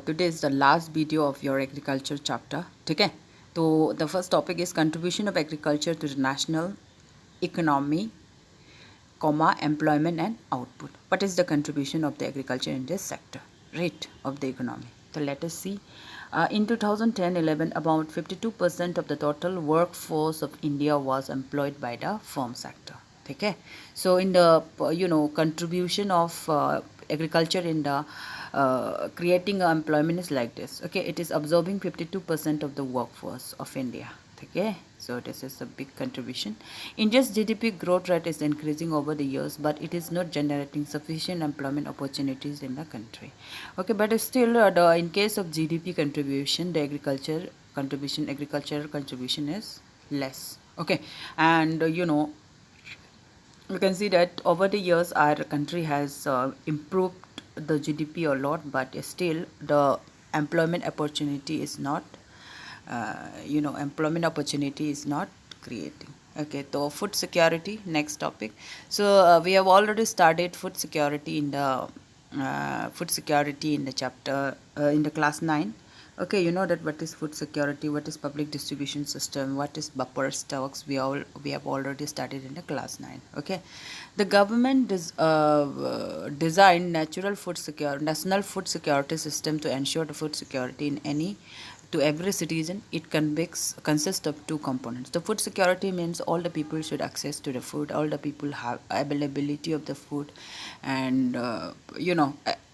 Today is the last video of your agriculture chapter. Okay, so the first topic is contribution of agriculture to the national economy, comma, employment and output. What is the contribution of the agriculture in this sector, rate of the economy? So let us see. In 2010-11, about 52% of the total workforce of India was employed by the farm sector. Okay, so in the contribution of agriculture in the creating employment is like this. Okay, it is absorbing 52% of the workforce of India. Okay, so this is a big contribution. India's GDP growth rate is increasing over the years, but it is not generating sufficient employment opportunities in the country. Okay, but still, in case of GDP contribution, the agricultural contribution is less. Okay, and you can see that over the years our country has improved the GDP a lot, but still the employment opportunity is not employment opportunity is not creating. Okay, so food security, next topic. So we have already started food security in the chapter in the class 9. Okay, you know that what is food security, what is public distribution system, what is buffer stocks. We have already studied in the class 9. Okay, the government designed national food security system to ensure the food security in any to every citizen. It consists of two components. The food security means all the people should access to the food, all the people have availability of the food, and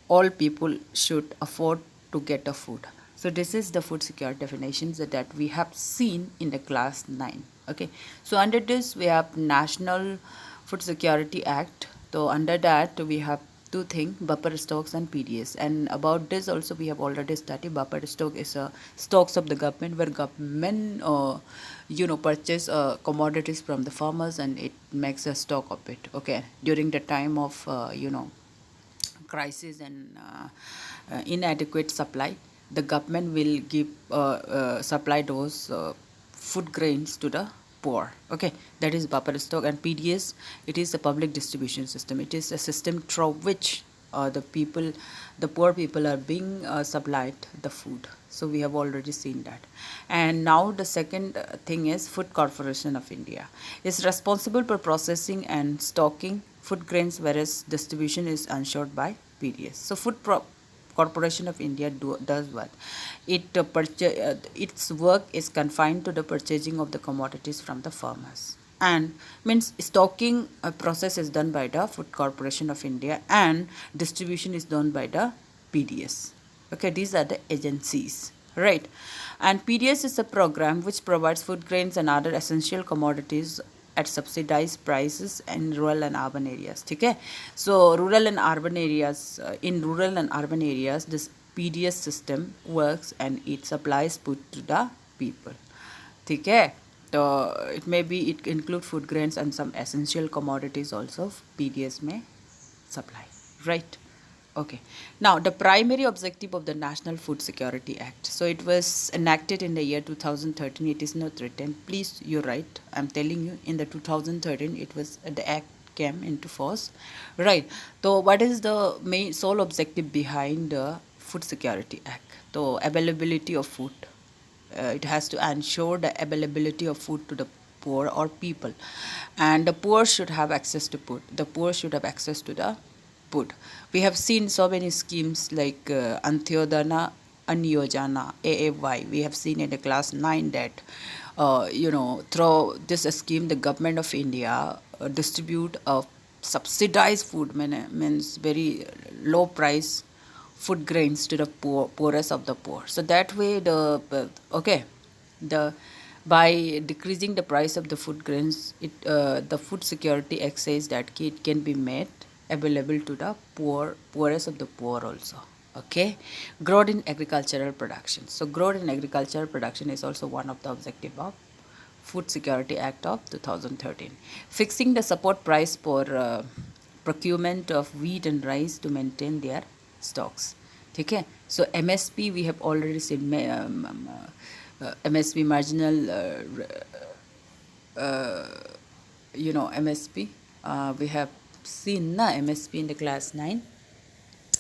all people should afford to get a food. So this is the food security definitions that we have seen in the class 9. Okay, so under this we have National Food Security Act. So under that we have two things, buffer stocks and PDS. And about this also we have already studied. Buffer stock is stocks of the government, where government purchase commodities from the farmers and it makes a stock of it. Okay, during the time of crisis and inadequate supply, the government will give supply those food grains to the poor. Okay, that is buffer stock. And PDS, it is a public distribution system. It is a system through which the poor people are being supplied the food. So we have already seen that. And now the second thing is Food Corporation of India is responsible for processing and stocking food grains, whereas distribution is ensured by PDS. So Corporation of India does what? Its work is confined to the purchasing of the commodities from the farmers, and means stocking process is done by the Food Corporation of India and distribution is done by the PDS. Okay, these are the agencies, right? And PDS is a program which provides food grains and other essential commodities at subsidized prices in rural and urban areas. Okay, so in rural and urban areas, this PDS system works and it supplies food to the people. Okay, so it include food grains and some essential commodities also PDS may supply, right? Okay, now the primary objective of the National Food Security Act. So it was enacted in the year 2013. It is not written, please you write, I'm telling you, in the 2013 it was the act came into force, right? So what is the main sole objective behind the Food Security Act? So availability of food. It has to ensure the availability of food to the poor or people, and the poor should have access to food. The poor should have access to the food. We have seen so many schemes like Antyodana Anyojana, AAY. We have seen in the class 9 that through this scheme the government of India distribute subsidized food, means very low price food grains to the poorest of the poor. So that way the by decreasing the price of the food grains, the Food Security Act says that it can be made available to the poorest of the poor also. Okay, growth in agricultural production. So growth in agricultural production is also one of the objective of Food Security Act of 2013. Fixing the support price for procurement of wheat and rice to maintain their stocks. Okay, so MSP we have already seen. MSP, marginal MSP, we have seen MSP in the class 9.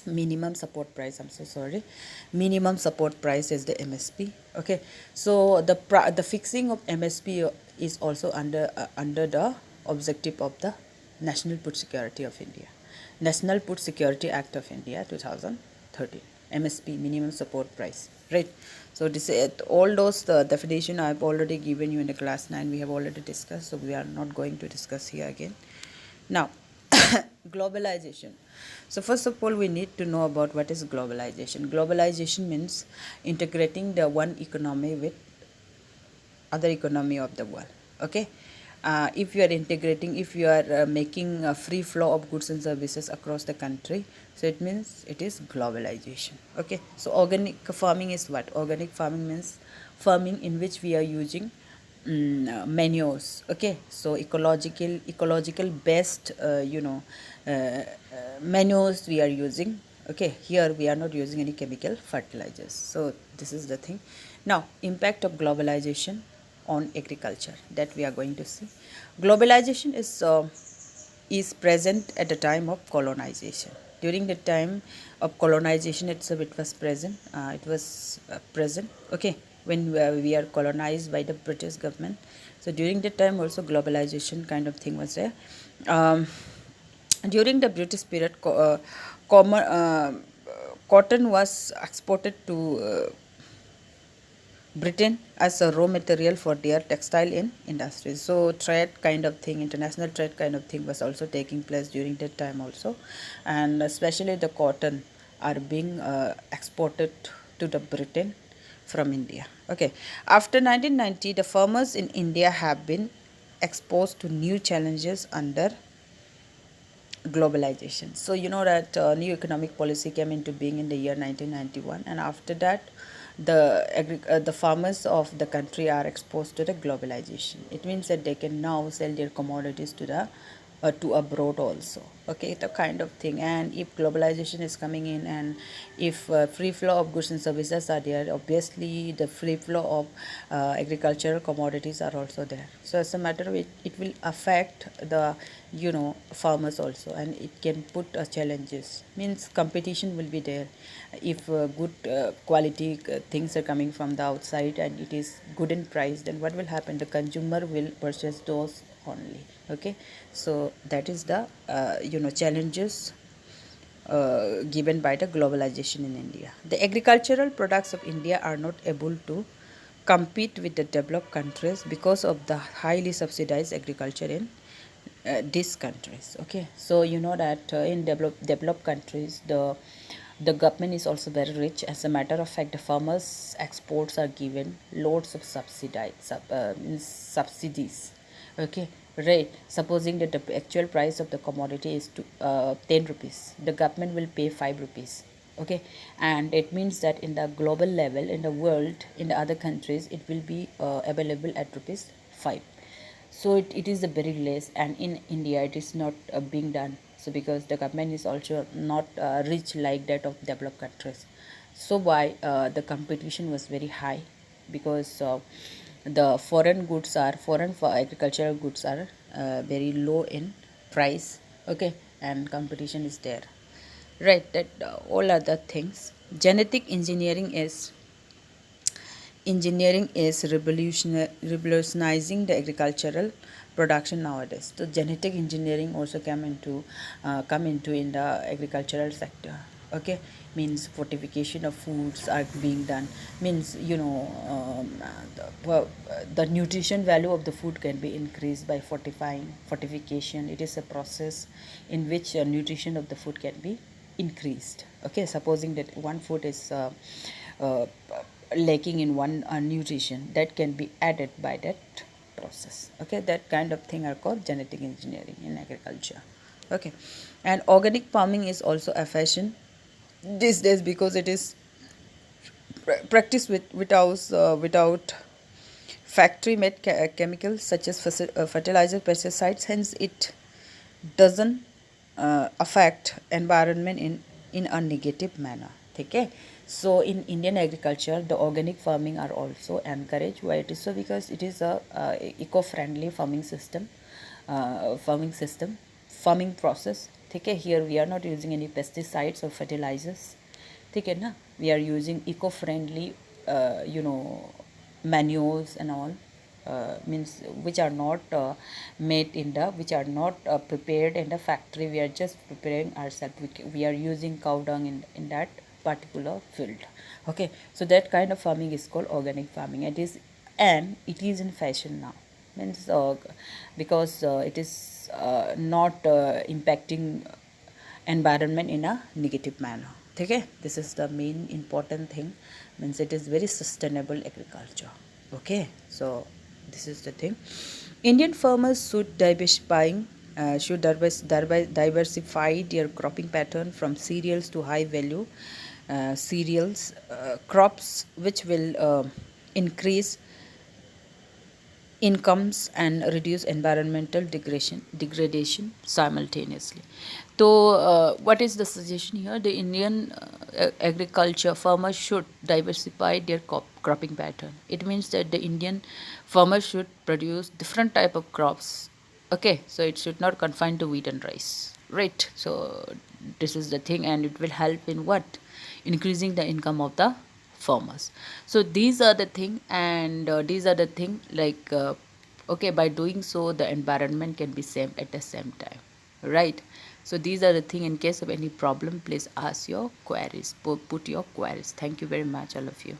minimum support price, I'm so sorry, minimum support price is the MSP. Okay, so the fixing of MSP is also under the objective of the National Food Security of India, National Food Security Act of India 2013. MSP, minimum support price, right? So this all those the definition I've already given you in the class 9, we have already discussed, so we are not going to discuss here again. Now, globalization. So first of all, we need to know about what is globalization. Globalization means integrating the one economy with other economy of the world. Okay, if you are integrating, if you are making a free flow of goods and services across the country, so it means it is globalization. Okay, so organic farming is what? Organic farming means farming in which we are using manures. Okay, so ecological best manures we are using. Okay, here we are not using any chemical fertilizers. So this is the thing. Now, impact of globalization on agriculture, that we are going to see. Globalization is present at the time of colonization. During the time of colonization itself, it was present. Present. Okay, when we are colonized by the British government. So during that time also globalization kind of thing was there. Um, During the British period, cotton was exported to Britain as a raw material for their textile in industries. So trade kind of thing, international trade kind of thing was also taking place during that time also, and especially the cotton are being exported to the Britain from India. Okay, after 1990, the farmers in India have been exposed to new challenges under globalization. So you know that new economic policy came into being in the year 1991, and after that the farmers of the country are exposed to the globalization. It means that they can now sell their commodities to abroad also. Okay, the kind of thing. And if globalization is coming in, and if free flow of goods and services are there, obviously the free flow of agricultural commodities are also there. So as a matter of it will affect the farmers also, and it can put challenges. Means competition will be there. If good quality things are coming from the outside and it is good in price, then what will happen? The consumer will purchase those only. Okay, so that is the challenges given by the globalization in India. The agricultural products of India are not able to compete with the developed countries because of the highly subsidized agriculture in these countries. Okay, so you know that in developed countries, the government is also very rich. As a matter of fact, the farmers exports are given loads of subsidies. Okay, right. Supposing that the actual price of the commodity is 10 rupees, the government will pay 5 rupees. Okay, and it means that in the global level, in the world, in the other countries, it will be available at rupees 5. So it is a very less, and in India it is not being done. So because the government is also not rich like that of developed countries, so why the competition was very high, because the foreign for agricultural goods are very low in price. Okay, and competition is there, right? That all other things. Genetic engineering is revolutionizing the agricultural production nowadays. So genetic engineering also come into in the agricultural sector. Okay, means fortification of foods are being done. Means the nutrition value of the food can be increased by fortification. It is a process in which nutrition of the food can be increased. Okay, supposing that one food is uh, lacking in one nutrition, that can be added by that process. Okay, that kind of thing are called genetic engineering in agriculture. Okay, and organic farming is also a fashion these days, because it is practiced without factory made chemicals such as fertilizer, pesticides. Hence it doesn't affect environment in a negative manner. Okay, so in Indian agriculture, the organic farming are also encouraged. Why it is so? Because it is a eco-friendly farming system, farming process. ठीक है. Here we are not using any pesticides or fertilizers. ठीक है ना. We are using eco-friendly manures and all, means which are not made in the, which are not prepared in the factory. We are just preparing ourselves. We are using cow dung in that particular field. Okay, so that kind of farming is called organic farming. It is in fashion now, means because it is not impacting environment in a negative manner. Okay, this is the main important thing, means it is very sustainable agriculture. Okay, so this is the thing. Indian farmers should diversify their cropping pattern from cereals to high value cereals crops, which will increase incomes and reduce environmental degradation simultaneously. So what is the suggestion here? The Indian agriculture farmers should diversify their cropping pattern. It means that the Indian farmers should produce different type of crops. Okay, so it should not confine to wheat and rice, right? So this is the thing, and it will help in what? Increasing the income of the farmers. So these are the thing, and these are the thing, like okay, by doing so the environment can be saved at the same time, right? So these are the thing. In case of any problem, please ask your queries, put your queries. Thank you very much, all of you.